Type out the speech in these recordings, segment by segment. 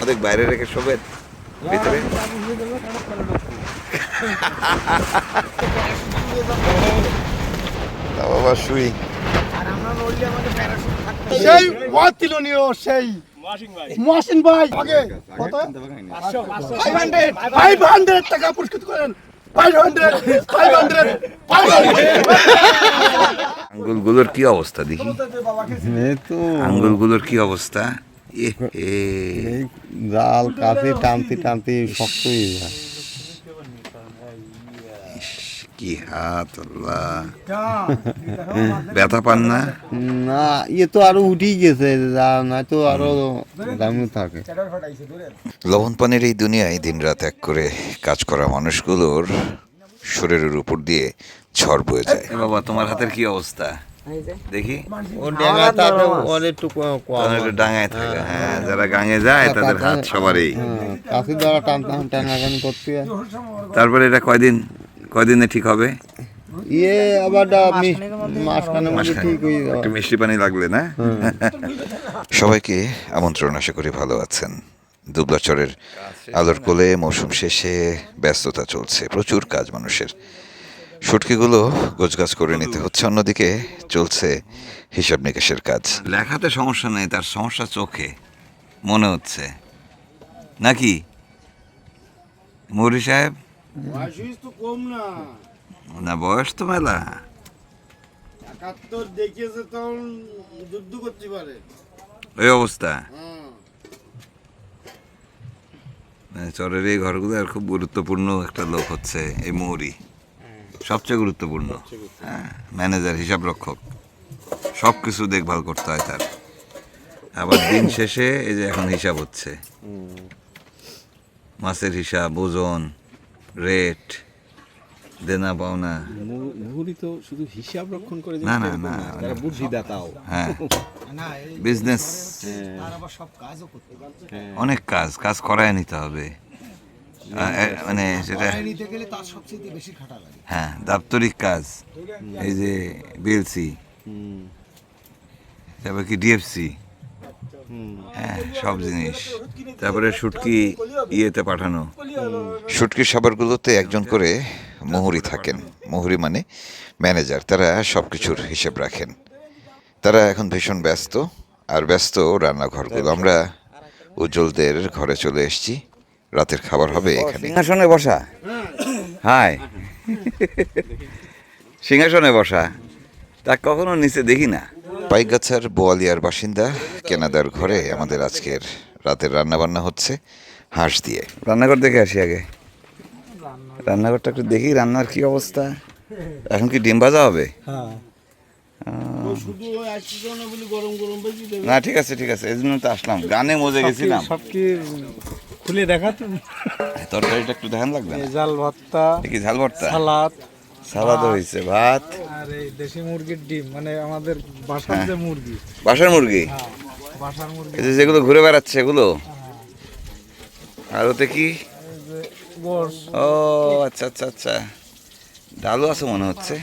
অনেক বাইরে রেখে শোবেন ভিতরে? বাবা শুই সেই অতুলনীয় সেই মহসিন ভাই আগে কত 500 টাকা পুরস্কৃত করেন 500 আঙ্গুলগুলোর কি অবস্থা দেখি, আঙ্গুলগুলোর কি অবস্থা? এই জাল কাছে টানতে টানতে শক্ত হয়ে যায়। কি হাত আল্লাহ, ব্যথা পান না? না ইয়ে তো আরো উঠেই গেছে, যা না তো আরো দামি থাকে। লবণ পানির এই দুনিয়ায় দিনরাত এক করে কাজ করা মানুষগুলোর শরীরের উপর দিয়ে ঝড় বয়ে যায়। বাবা তোমার হাতের কি অবস্থা দেখি? ও ডেঙ্গা থাকে, ওর একটু ডাঙায় থাকে, হ্যাঁ যারা গাঙে যায় তাদের হাত সবারই। কাছে দ্বারা টানাটানি করতে হয়। তারপরে এটা কয়দিনে ঠিক হবে? ইয়ে আবার মাঝখানে মধ্যে ঠিক হয়ে যাবে। একটু মিষ্টি পানি লাগলে না? সবাইকে আমন্ত্রণ, আশা করি ভালো আছেন। দুবলাচরের আলোর কোলে মৌসুম শেষে ব্যস্ততা চলছে, প্রচুর কাজ মানুষের। শুটকিগুলো গোছগাছ করে নিতে হচ্ছে, অন্যদিকে চলছে হিসাব নিকাশের কাজ। লেখাতে সমস্যা নেই, তার সমস্যা চোখে মনে হচ্ছে নাকি মৌরি সাহেব? কম না না বয়স তো মেলা। 71 দেখিয়েছে তখন যুদ্ধ করতে পারে। ওই অবস্থা চরের এই ঘরগুলো আর খুব গুরুত্বপূর্ণ একটা লোক হচ্ছে এই মৌরি, সবচেয়ে গুরুত্বপূর্ণ। হ্যাঁ, ম্যানেজার, হিসাব রক্ষক, সব কিছু দেখভাল করতে হয় তার। আবার দিন শেষে এই যে এখন হিসাব হচ্ছে, মাছের হিসাব, ওজন, রেট, দেনা পাওনা। মুহুরি তো শুধু হিসাব রক্ষণ করে না না না, তারা বুদ্ধিদাতাও। হ্যাঁ বিজনেস, অনেক কাজ করায় নিতে হবে। মানে যেটা হ্যাঁ দাপ্তরিক কাজ, এই যে বিএলসি, তারপরে কি ডিএফসি, হ্যাঁ সব জিনিস। তারপরে শুটকি ইয়েতে পাঠানো, শুটকির সাবারগুলোতে একজন করে মুহুরি থাকেন। মুহুরি মানে ম্যানেজার, তারা সব কিছুর হিসেব রাখেন। তারা এখন ভীষণ ব্যস্ত, আর ব্যস্ত রান্নাঘরগুলো। আমরা উজ্জ্বলদের ঘরে চলে এসেছি, রাতের খাবার হবে এখানে। সিংহাসনে বসা, হাই সিংহাসনে বসা, তা কখনো নিচে দেখি না। পাইকগাছার বোয়ালিয়ার বাসিন্দা কেনাদার ঘরে আমাদের আজকের রাতের রান্নাবান্না হচ্ছে হাঁস দিয়ে। রান্নাঘর দেখে আসি আগে, রান্নাঘরটা একটু দেখি, রান্নার কি অবস্থা। এখন কি ডিম ভাজা হবে? না ঠিক আছে ঠিক আছে, এই জন্য তো আসলাম, গানে মজে গেছিলাম। সব কি খুলে দেখাতো? তরকারিটা একটু দেখান লাগবে। জাল ভর্তা, কি ঝাল ভর্তা, সালাদ হয়েছে, ভাত আর এই দেশি মুরগির ডিম, মানে আমাদের বাসার যে মুরগি, বাসার মুরগি, বাসার মুরগি এই যে যেগুলো ঘুরে বেড়াচ্ছে এগুলো। আর ওতে কি? গোশ। ও আচ্ছা আচ্ছা আচ্ছা, ডালও আছে মনে হচ্ছে।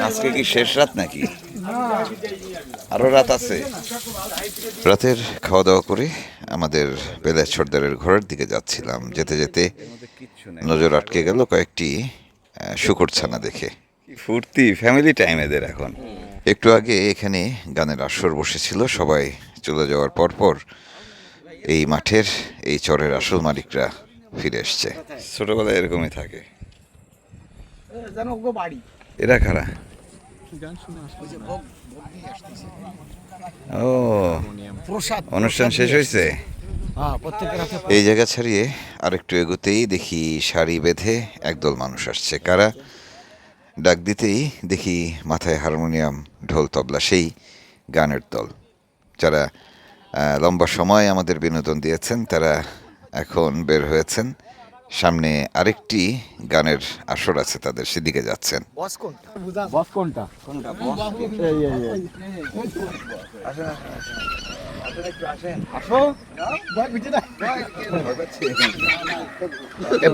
আজকে কি শেষ রাত নাকি আরো রাত আছে? রাতের খাওয়া দাওয়া করে আমাদের বেলায়েত সর্দারের ঘরের দিকে যাচ্ছিলাম, যেতে যেতে নজর আটকে গেল কয়েকটি শুকর ছানা দেখে। ফুর্তি, ফ্যামিলি টাইম এদের এখন। একটু আগে এখানে গানের আসর বসেছিল, সবাই চলে যাওয়ার পর এই মাঠের, এই চরের আসল মালিকরা ফিরে এসছে। ছোটবেলায় এরকমই থাকে। এরা কারা? ও অনুষ্ঠান শেষ হয়েছে, এই জায়গা ছাড়িয়ে আরেকটু এগোতেই দেখি সারি বেঁধে একদল মানুষ আসছে। কারা? ডাক দিতেই দেখি মাথায় হারমোনিয়াম, ঢোল, তবলা, সেই গানের দল যারা লম্বা সময় আমাদের বিনোদন দিয়েছেন। তারা এখন বের হয়েছেন, সামনে আরেকটি গানের আসর আছে তাদের, সেদিকে যাচ্ছেন। বস কোনটা?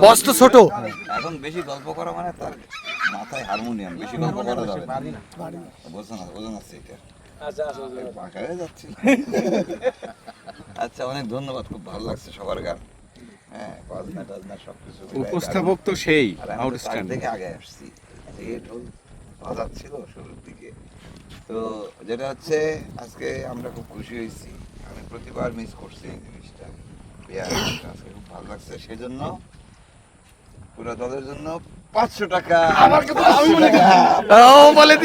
বস তো ছোট, এখন বেশি গল্প করা মানে তার মাথায় হারমোনিয়াম, বেশি গল্প করা যাবে না। বোঝো না এটা পাকা হয়ে যাচ্ছে। আচ্ছা, অনেক ধন্যবাদ, খুব ভালো লাগছে সবার গান। হ্যাঁ, বাজনা টাজনা সবকিছু উপস্থাপক তো সেই আর আমি তো আউটস্ট্যান্ডিং। তার থেকে আগে আসছি, এই ঢোল বাজাচ্ছিল শুরুর দিকে। তো যেটা হচ্ছে, আজকে আমরা খুব খুশি হয়েছি। আমি প্রতিবার মিস করছি এই জিনিসটা। আজকে খুব ভালো লাগছে, সেজন্য পুরো দলের জন্য 500 টাকা। আমার কথা আমি মনে করি। ও বলে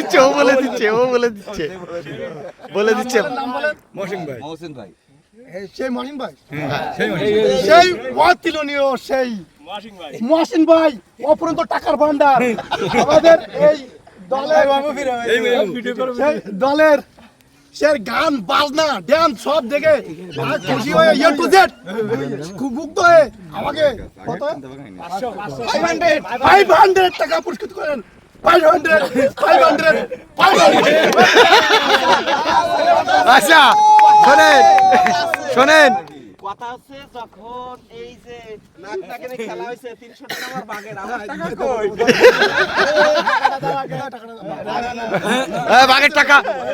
দিচ্ছে নাম বলেন। মহসিন ভাই। সেই মহিন ভাই, সেই অতুলনীয়, সেই মহসিন ভাই অপরন্ত টাকার ভান্ডার। আমাদের এই দলের সে গান বাজনা ড্যান্স সব দেখে খুশি হয়ে এ টু জেড খুব মুগ্ধ হয়ে আমাকে কত 500 টাকা পুরস্কৃত করেন। 500 আচ্ছা শোনেন কথা হচ্ছে যখন এই যে নাকটাকে নিয়ে খেলা হয়েছে 300 টাকা আমার বাগের, আমার টাকা কই?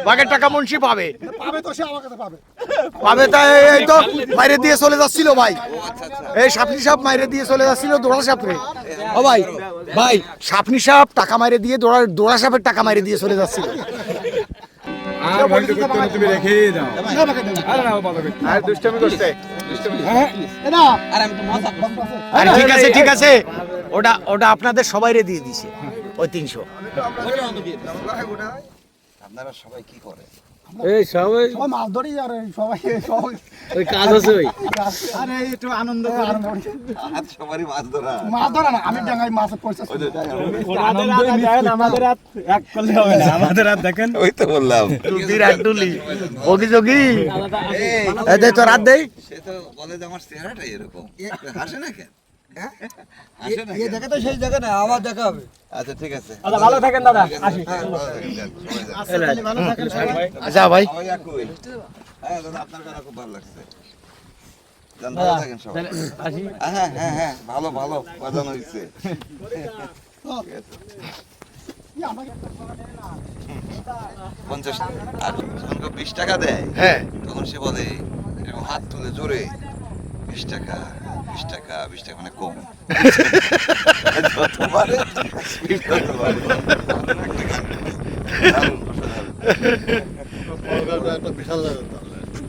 বাঘের টাকা মুন্সি পাবে পাবে তো সে আমার কাছে পাবে। তাই এই তো বাইরে দিয়ে চলে যাচ্ছিল ভাই, এই সাপনি সাপ মাইরে দিয়ে চলে যাচ্ছিল দোড়া সাপরে। ও ভাই সাপনি সাপ টাকা মাইরে দিয়ে দোড়া সাপের টাকা মাইরে দিয়ে চলে যাচ্ছিল। আর বন্ধ করতে না, তুমি রেখেই দাও। আরে না, বন্ধ করতে। আর দুষ্টামি করছে। না আরে ঠিক আছে ওটা আপনাদের সবাইরে দিয়ে দিছে ওই 300। আপনারা সবাই কি করে? সবাই মাছ ধরি আর সবাই ওই কাজ আছে ওই আরে একটু আনন্দ করে আজ সবারই মাছ ধরা। মাছ ধরা না, আমি ডাঙায় মাছের পয়সা ওই তো বললাম, যোগী তো রাত দেই। সে তো বলে যে আমার চেহারাটা এরকম, হাসে না কেন? হাসে না কেন? তো সেই জায়গা না, আবার দেখা হবে। আচ্ছা ঠিক আছে, ভালো থাকেন দাদা। হ্যাঁ, ভালো থাকেন, যান, সবাই যান। আচ্ছা ভাই সবাই একই। হ্যাঁ দাদা, আপনার কথা খুব ভালো লাগছে। যান, ভালো থাকেন সবাই। হ্যাঁ, ভালো বাজানো হয়েছে। ঠিক আছে। 50 আর যখন 20 টাকা দেয়, হ্যাঁ তখন সে বলে এরকম হাত তুলে জোরে 20 টাকা মানে কম। যত পারে, speed তত পারে।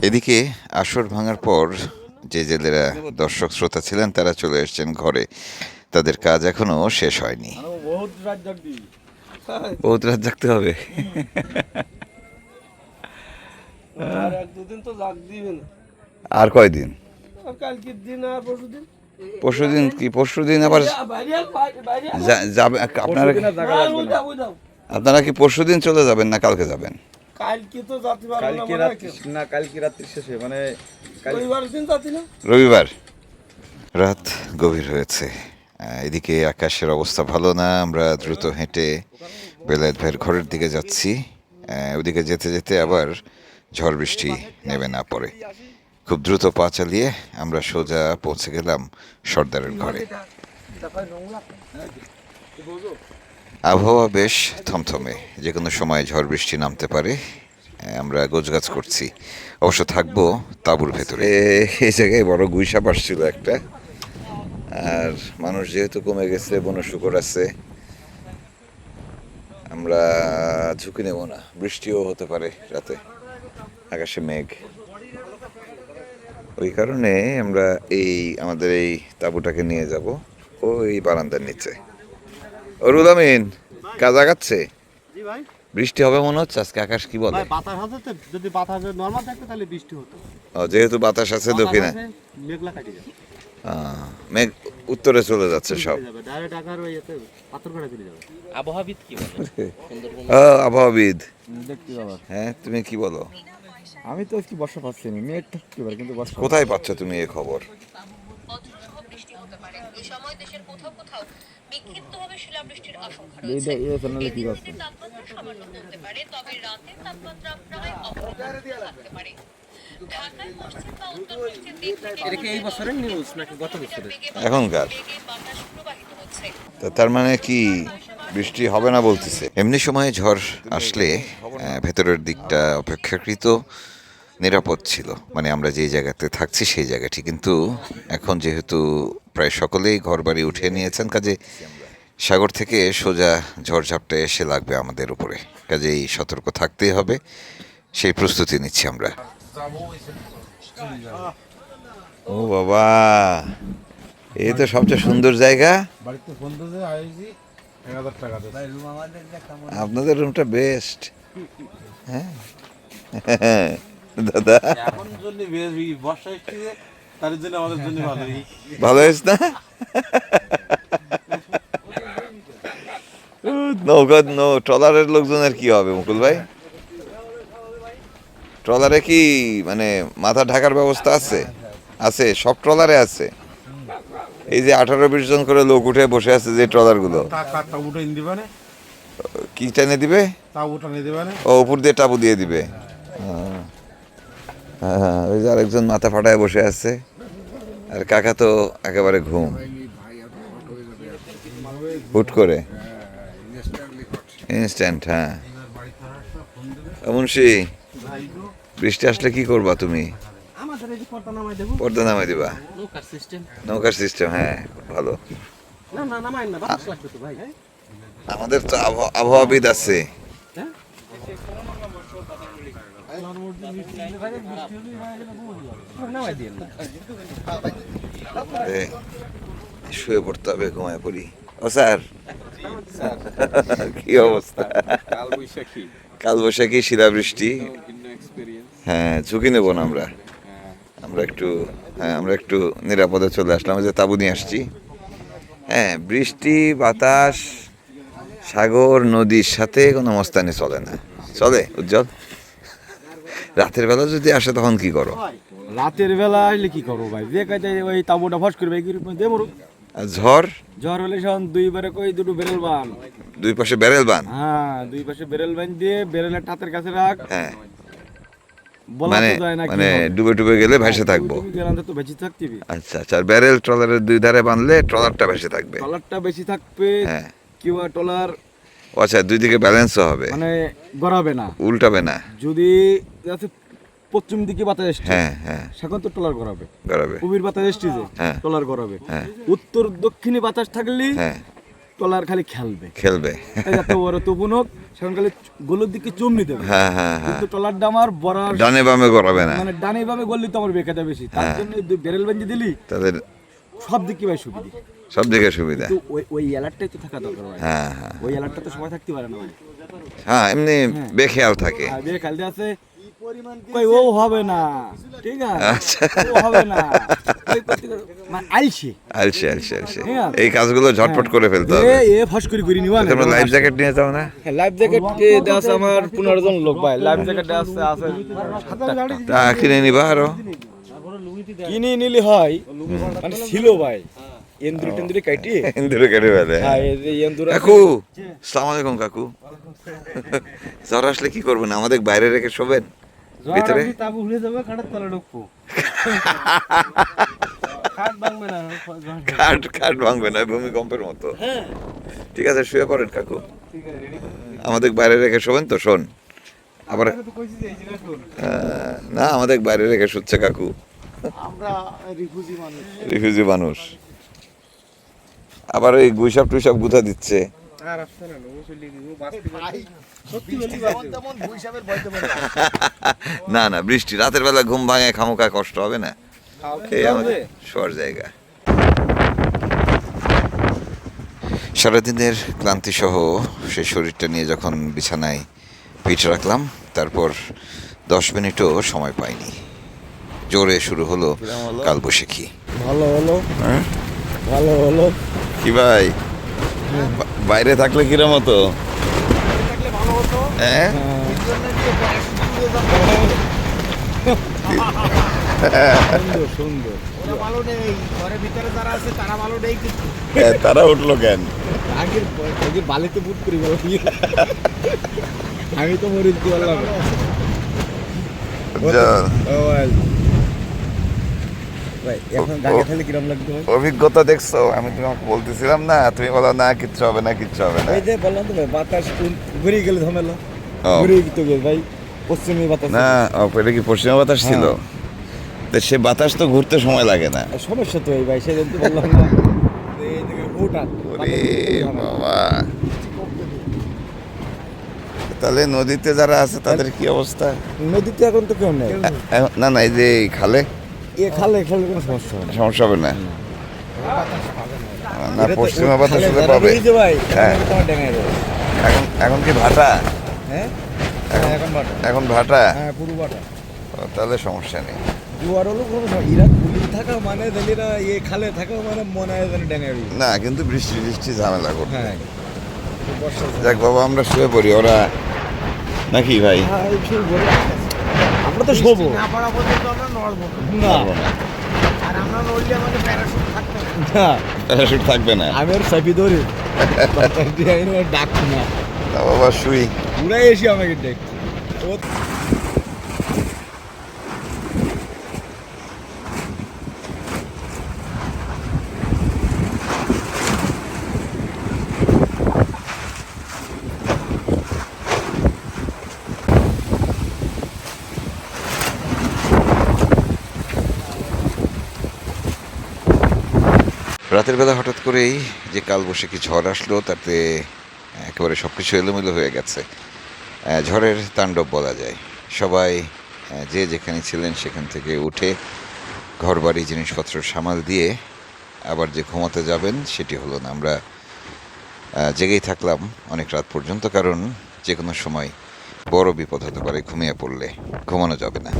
এদিকে আসর ভাঙার পর যে জেলেরা দর্শক শ্রোতা ছিলেন তারা চলে এসেছেন ঘরে। তাদের কাজ এখনো শেষ হয়নি, বহুত রাত জাগতে হবে। দুদিন তো জাগ দিবেন, আর কয়দিন? আর কালকের দিন আর পরশুদিন। পরশুদিন আবার যাবে আপনারা? আপনারা কি পরশুদিন চলে যাবেন না কালকে যাবেন? কালকে তো যাতে পারবো না, কালকে রাত্রি শেষে মানে রবিবার দিন যাতি না। রবিবার রাত গভীর হয়েছে। এদিকে আকাশের অবস্থা ভালো না। আমরা দ্রুত হেঁটে বেলায়েত ভাইয়ের ঘরের দিকে যাচ্ছি। ওদিকে যেতে যেতে আবার ঝড় বৃষ্টি নেমে না পড়ে। খুব দ্রুত পা চালিয়ে আমরা সোজা পৌঁছে গেলাম সর্দারের ঘরে। আবহাওয়া বেশ থমথমে, যে কোনো সময় ঝড় বৃষ্টি নামতে পারে। আমরা গোছগাছ করছি, অবশ্য থাকবো তাঁবুর ভেতরে। এই জায়গায় বড় গুইসাপ আসছিল একটা, আর মানুষ যেহেতু কমে গেছে, বন শুকর আছে, আমরা ঝুঁকি নেব না। বৃষ্টিও হতে পারে রাতে, আকাশে মেঘ। ওই কারণে আমরা আমাদের এই তাঁবুটাকে নিয়ে যাব ওই বারান্দার নিচে। অরুল আমিন কাজ আগাচ্ছে। বৃষ্টি হবে মনে হচ্ছে আজকে, আকাশ কি বলে? বাতাস হচ্ছে, যদি বাতাস নরমাল থাকতো তাহলে বৃষ্টি হতো। যেহেতু বাতাস আছে দক্ষিণে, মেঘলা কাটি যাবে, মেঘ উত্তরে চলে যাচ্ছে সব। ডাইরেক্ট আকার ওই এতে পাথরঘাটা চলে যাবে। আবহাওয়াবিদ কি বলে? আবহাওয়াবিদ, দেখতে পাবা। হ্যাঁ তুমি কি বলো? আমি তো আজকে বর্ষা পাচ্ছি না, মেঘ থাকতে পারে কিন্তু বর্ষা। কোথায় পাচ্ছ তুমি এই খবর? বজ্রসহ বৃষ্টি হতে পারে। এই সময় দেশের কোথাও কোথাও বিক্ষিপ্তভাবে শিলাবৃষ্টির আশঙ্কা রয়েছে। এদিন দিনের তাপমাত্রা সামান্য কমতে পারে, তবে রাতের তাপমাত্রা প্রায় অপরিবর্তিত থাকতে পারে। ঢাকার পশ্চিম বা উত্তর পশ্চিম দিক থেকে এটা কি এই বছরের নিউজ নাকি গত বছরের? এখনকার? বেগে বাতাস প্রবাহিত হচ্ছে। তার মানে কি বৃষ্টি হবে না বলতেছে। এমনি সময় ঝড় আসলে ভেতরের দিকটা অপেক্ষাকৃত নিরাপদ ছিল, মানে আমরা যেই জায়গাতে থাকছি সেই জায়গাটি। কিন্তু এখন যেহেতু প্রায় সকলেই ঘরবাড়ি উঠিয়ে নিয়েছেন, কাজে সাগর থেকে সোজা ঝড়ঝাপটা এসে লাগবে আমাদের উপরে, কাজেই সতর্ক থাকতেই হবে, সেই প্রস্তুতি নিচ্ছি আমরা। ও বাবা, এই তো সবচেয়ে সুন্দর জায়গা। বাড়িতে ফোন দিতে আইছি 1000 টাকা দে। আপনাদের রুমটা বেস্ট। হ্যাঁ দাদা, এখন জন্য বর্ষা এসেছে, তার জন্য আমাদের জন্য ভালোই। ভালো হয়েছে না? নৌকা ট্রলারের লোকজনের কি হবে মুকুল ভাই? ট্রলারে কি মানে মাথা ঢাকার ব্যবস্থা আছে? আছে, সব ট্রলারে আছে। এই যে 18-20 জন করে লোক উঠে বসে আছে যে ট্রলারগুলো, তা উঠে দিবে না, কি টেনে দিবে? তা উঠে নিয়ে দিবে না। ও উপর দিয়ে টাবু দিয়ে দিবে। হ্যাঁ, ওই যে আরেকজন মাথা ফাটায় বসে আছে, আর কাকা তো একেবারে ঘুম, হুট করে ইনস্ট্যান্ট। হ্যাঁ মুন্সি, বৃষ্টি আসলে কি করবা তুমি? আমাদের এই যে পর্দা নামাই দেবো, পর্দা নামাই দিবা? নৌকার সিস্টেম। নৌকার সিস্টেম, হ্যাঁ ভালো। না না নামাই না, বাতাস লাগবে তো ভাই। আমাদের তো আবহাওয়াবিদ আছে। নামাই দিন না। এ, শুয়ে পড়তে হবে, ঘুমায় পড়ি। ও স্যার, কি অবস্থা? কাল বৈশাখী, শিলাবৃষ্টি। হ্যাঁ, ঝুঁকি নেব না আমরা। আমরা একটু নিরাপদে চলে আসলাম, যে তাঁবু নিয়ে আসছি। হ্যাঁ, বৃষ্টি, বাতাস, সাগর, নদীর সাথে কোনো মস্তানি চলে না। চলে উজ্জ্বল? রাতের বেলা যদি আসে তখন কি করো? রাতের বেলা আসলে কি করবো ভাই, যে কাজে ওই তাবুটা ফস করবে দে মরুক। আর ঝড়? ঝড় হলে সন দুইবারে কই দুটো বেরেল বান। দুই পাশে ব্যারেল বান? হ্যাঁ, দুই পাশে বেরেল বান দিয়ে বেরেলের টাতের কাছে রাখ। হ্যাঁ, বলা মানে তো যায় না কি মানে হবে। ডুবে ডুবে গেলে ভেসে থাকবো। ডুবে গেলে তো বেঁচে থাকতে হবে। আচ্ছা আচ্ছা, আর ব্যারেল ট্রলারের দুই ধারে বাঁধলে ট্রলারটা ভেসে থাকবে। ট্রলারটা বেশি থাকবে, হ্যাঁ। কিংবা ট্রলার ও আচ্ছা, দুই দিকে ব্যালেন্সও হবে, মানে গড়াবে না। উল্টাবে না। যদি যাতে পশ্চিম দিকে বাতাস আসছে, হ্যাঁ হ্যাঁ, সেখান তো ট্রলার গড়াবে। গড়াবে। পূবের বাতাস আসছে যে হ্যাঁ। ট্রলার গড়াবে। হ্যাঁ। উত্তর দক্ষিণে বাতাস থাকলে হ্যাঁ, ট্রলার খালি খেলবে। খেলবে। যাতে বড় তপুন হোক, সেখান খালি গোলের দিকে চমনি দেবে। হ্যাঁ হ্যাঁ হ্যাঁ, কিন্তু ট্রলারটা আমার বড় ডানে বামে গড়াবে না। মানে ডানে বামে গড়লে তো আমার বেকাটা বেশি। তার হ্যাঁ। জন্য দুই বেরেল বেঞ্জি দিলি তাদের সব দিকে ভাই সুবিধা। সব দিকে সুবিধা। কিন্তু ওই অ্যালার্টটাই তো থাকা দরকার ভাই। হ্যাঁ হ্যাঁ ওই অ্যালার্টটা তো সবাই থাকতে পারে না ভাই। হ্যাঁ, এমনি বেখেয়াল থাকে। আর বিয়ে খালতে আছে কই ও হবে না, ঠিক আছে, আচ্ছা। ও হবে না, ওই করতে করতে মানে আইছে। আলসে আলসে আলসে, ঠিক আছে। এই কাজগুলো ঝটপট করে ফেলতে হবে। এ ফস করে নিবা না। তোমরা লাইফ জ্যাকেট নিয়ে যাও না? লাইফ জ্যাকেট কে দাস আমার 15 জন লোক ভাই। লাইফ জ্যাকেট আছে 7টা। তা কিনে নিবা আরো? কিনে নিলে হয়, মানে ছিল ভাই এন্দুরি টেন্দুরি কাটি। ইন্দুরে কেটে ফেলে। হ্যাঁ, এই যে এন্দুরা কাকু, সালাম আলাইকুম কাকু। জ্বর আসলে কি করবেন? আমাদের বাইরে রেখে শোবেন ভিতরে? তাবু উড়ে যাবে, কাটার তলে ঢুকবো। খাট ভাঙবে না, খাট ভাঙবে না, ভূমিকম্পের মতো। ঠিক আছে, শুয়ে পড়েন কাকু। আমাদের বাইরে রেখে শোবেন তো? শোন আবার। না, আমাদের বাইরে রেখে শুচ্ছে কাকু। আমরা রিফিউজি মানুষ। রিফিউজি মানুষ। আবার ওই গুইসাপ টুইসাপ গুথা দিচ্ছে। আর আসছে না, ও চলে গেছে, ও বাঁচতে ভাই, সত্যি বলি যেমন তেমন দুই সাপের ভয় দেবেন না। না না, বৃষ্টি রাতের বেলা ঘুম ভাঙে খামোকা, কষ্ট হবে না। এই আমাদের শোয়ার জায়গা। সারাদিনের ক্লান্তি সহ সেই শরীরটা নিয়ে যখন বিছানায় পিঠ রাখলাম, তারপর 10 মিনিটও সময় পাইনি, জোরে শুরু হলো কালবৈশাখী। ভালো হলো, হ্যাঁ? ভালো হলো। কি ভাই, বাইরে থাকলে কিরম হতো? হ্যাঁ, সুন্দর সুন্দর। ভালো নেই, ঘরের ভিতরে যারা আছে তারা ভালো নেই কিন্তু। তারা উঠলো কেন? আগের বালিতে বুট করে গেল। আমি তো মরে দিতে পারলাম না। এখন গাড়ি খেলে কিরম লাগতো ভাই? অভিজ্ঞতা দেখছো? আমি তোমাকে বলতেছিলাম না, তুমি বলো না কিচ্ছু হবে না, কিচ্ছু হবে না। এই যে বললাম তো ভাই, বাতাস ঘুরে গেলে ঝামেলা, ও। ঘুরে তো গেল ভাই, পশ্চিমী বাতাস। না, এটা কি পশ্চিমা বাতাস ছিল? তো সে বাতাস তো ঘুরতে সময় লাগে না। আর সমস্যা তো এই ভাই, সেদিন তো বললাম না যে এই দিকে হুটহাট ওরে বাবা, তাহলে নদীতে যারা আছে তাদের কি অবস্থা? নদীতে এখন তো কেউ নেই। না না, এই যে এই খালে এ খালে খালে কোনো সমস্যা হয় না। সমস্যা হবে না? না, এটা তো পশ্চিমা বাতাস খালে হলে যারা পাবে। রয়েছে ভাই, হ্যাঁ। এখন তোমার ডেঙ্গায় রয়েছে। এখন কি ভাটা? হ্যাঁ হ্যাঁ, এখন বাটা, এখন ভাটা? হ্যাঁ পুরো বাটা। ও, তাহলে সমস্যা নেই। জোয়ার হলো কোনো সমস্যা, ইরা পুলি থাকা মানে দিল্লিরা এই খালে থাকা মানে মনে হয় যেন ডেঙ্গায় রয়েছে। না, কিন্তু বৃষ্টি বৃষ্টি ঝামেলা করবে। হ্যাঁ বর্ষা যাক বাবা, আমরা শুয়ে পড়ি, ওরা নাকি ভাই? হ্যাঁ, এই সেই বলে। আমরা তো শোবো না পড়া পর্যন্ত আমরা নড়বো না, পারবো না। আর আমরা নড়লে আমাদের প্যারাশুট থাকতে হবে। না প্যারাশুট থাকবে না। আমি আর চাপি ধরি ডাক না, তা বাবা শুই। পুরাই এসে আমাকে দেখছে। রাতের বেলা হঠাৎ করেই যে কালবৈশাখী ঝড় আসলো, তাতে একেবারে সব কিছু এলোমেলো হয়ে গেছে। ঝড়ের তাণ্ডব বলা যায়। সবাই যে যেখানে ছিলেন সেখান থেকে উঠে ঘরবাড়ি জিনিসপত্র সামাল দিয়ে আবার যে ঘুমাতে যাবেন সেটি হলো না। আমরা জেগেই থাকলাম অনেক রাত পর্যন্ত, কারণ যে কোনো সময় বড় বিপদ হতে পারে। ঘুমিয়ে পড়লে ঘুমানো যাবে না।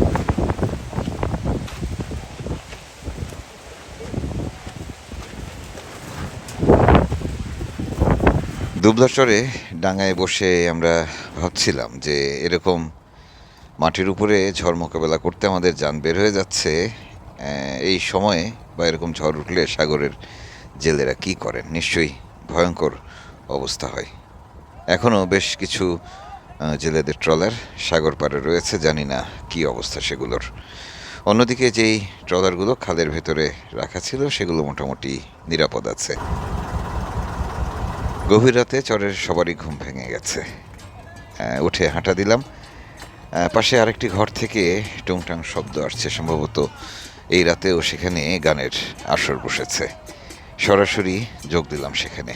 দুবলাচরে ডাঙায় বসে আমরা ভাবছিলাম যে এরকম মাটির উপরে ঝড় মোকাবেলা করতে আমাদের যান বের হয়ে যাচ্ছে এই সময়ে, বা এরকম ঝড় উঠলে সাগরের জেলেরা কি করেন। নিশ্চয়ই ভয়ঙ্কর অবস্থা হয়। এখনও বেশ কিছু জেলেদের ট্রলার সাগর পাড়ে রয়েছে, জানি না কি অবস্থা সেগুলোর। অন্যদিকে যেই ট্রলারগুলো খালের ভেতরে রাখা ছিল সেগুলো মোটামুটি নিরাপদ আছে। গভীর রাতে চরের সবারই ঘুম ভেঙে গেছে। উঠে হাঁটা দিলাম। পাশে আরেকটি ঘর থেকে টুংটাং শব্দ আসছে, সম্ভবত এই রাতেও সেখানে গানের আসর বসেছে। সরাসরি যোগ দিলাম সেখানে।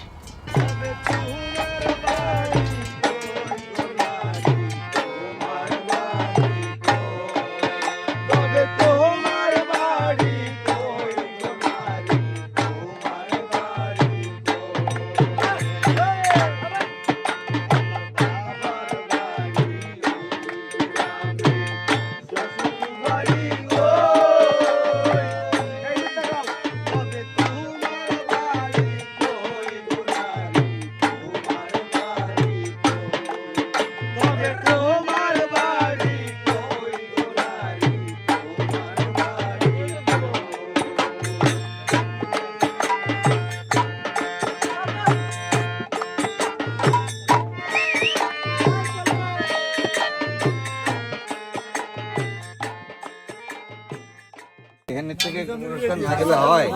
এখানে থেকে অনুষ্ঠান না গেলে হয়?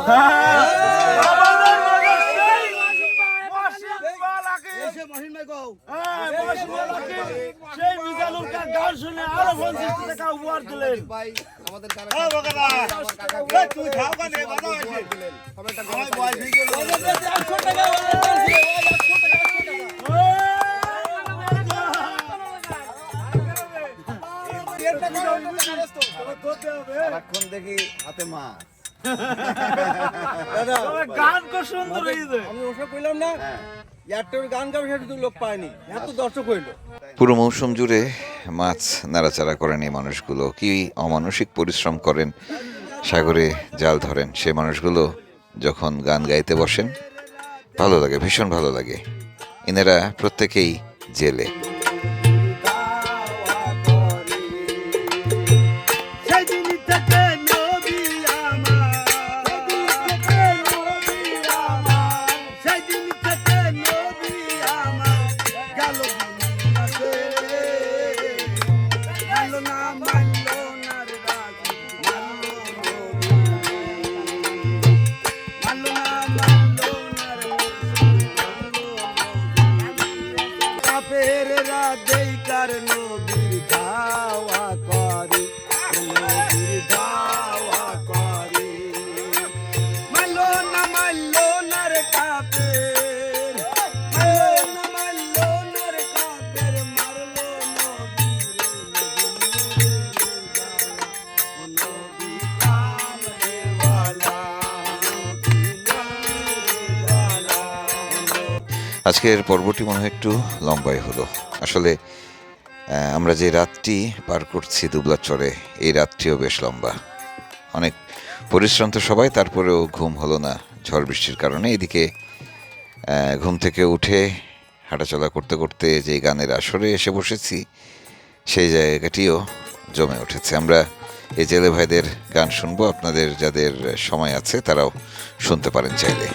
সেই মিজানুর কার গান শুনে আরো 50 টাকা উপহার দিলেন। ভাই আমাদের তুই খাও গানে বাবা আছে। আমার বয়স হয়ে গেল। এখন দেখি হাতে মাছ। গান কো সুন্দর হইছে। আমি ওসব কইলাম না, ইয়ারটোর গান গাবে সেটা তো লোক পায়নি, এত দর্শক হইলো। পুরো মৌসুম জুড়ে মাছ নাড়াচাড়া করেন এই মানুষগুলো। কি অমানসিক পরিশ্রম করেন, সাগরে জাল ধরেন। সে মানুষগুলো যখন গান গাইতে বসেন ভালো লাগে, ভীষণ ভালো লাগে। এনারা প্রত্যেকেই জেলে। দেইকার নবীর ধাওয়া করে, নবীর ধাওয়া করে। মাইলো না রে কাফের, মাইলো না রে কাফের, মারলো নবী কামড়েওয়ালা। আজকের পর্বটি মনে হয় একটু লম্বাই হলো। আসলে আমরা যে রাতটি পার করছি দুবলাচরে, এই রাতটিও বেশ লম্বা। অনেক পরিশ্রান্ত সবাই, তারপরেও ঘুম হলো না ঝড় বৃষ্টির কারণে। এদিকে ঘুম থেকে উঠে হাঁটাচলা করতে করতে যে গানের আসরে এসে বসেছি, সেই জায়গাটিও জমে উঠেছে। আমরা এই জেলে ভাইদের গান শুনবো, আপনাদের যাদের সময় আছে তারাও শুনতে পারেন চাইলে।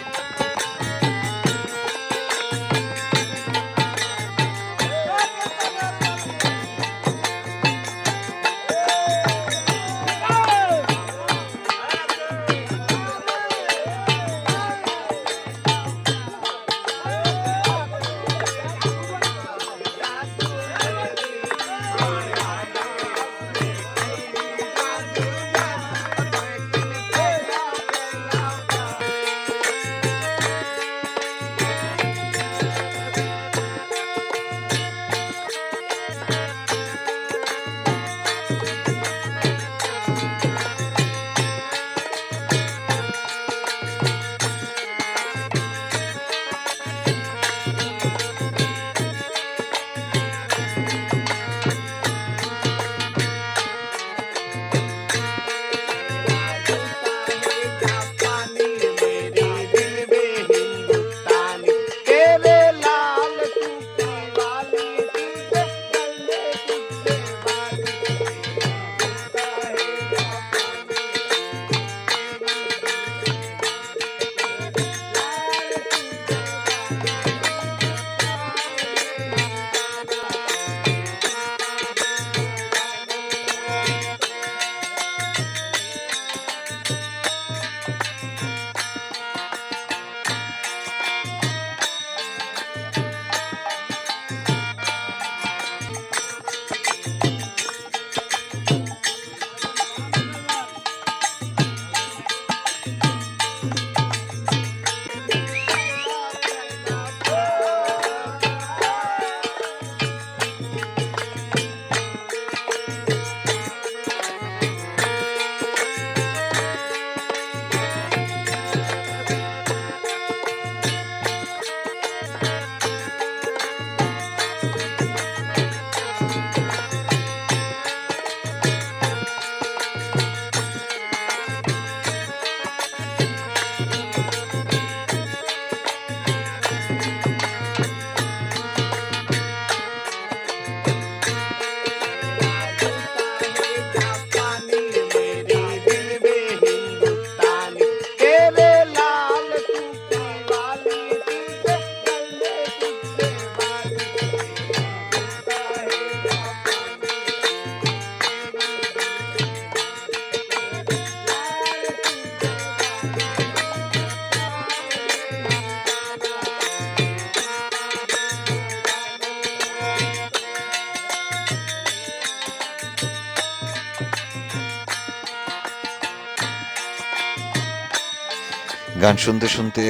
গান শুনতে শুনতে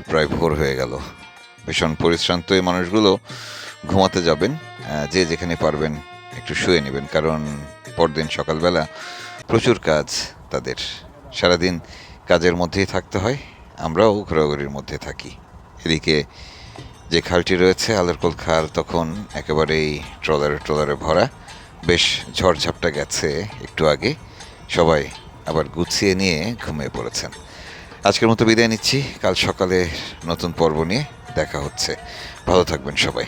প্রায় ভোর হয়ে গেল। ভীষণ পরিশ্রান্ত এই মানুষগুলো ঘুমাতে যাবেন। যে যেখানে পারবেন একটু শুয়ে নেবেন, কারণ পরদিন সকালবেলা প্রচুর কাজ তাদের। সারাদিন কাজের মধ্যেই থাকতে হয়, আমরাও ঘোরাঘুরির মধ্যে থাকি। এদিকে যে খালটি রয়েছে আলেরকোল খাল, তখন একেবারেই ট্রলারে ভরা। বেশ ঝড়ঝাপটা গেছে একটু আগে, সবাই আবার গুছিয়ে নিয়ে ঘুমিয়ে পড়েছেন। আজকের মতো বিদায় নিচ্ছি, কাল সকালে নতুন পর্ব নিয়ে দেখা হচ্ছে। ভালো থাকবেন সবাই।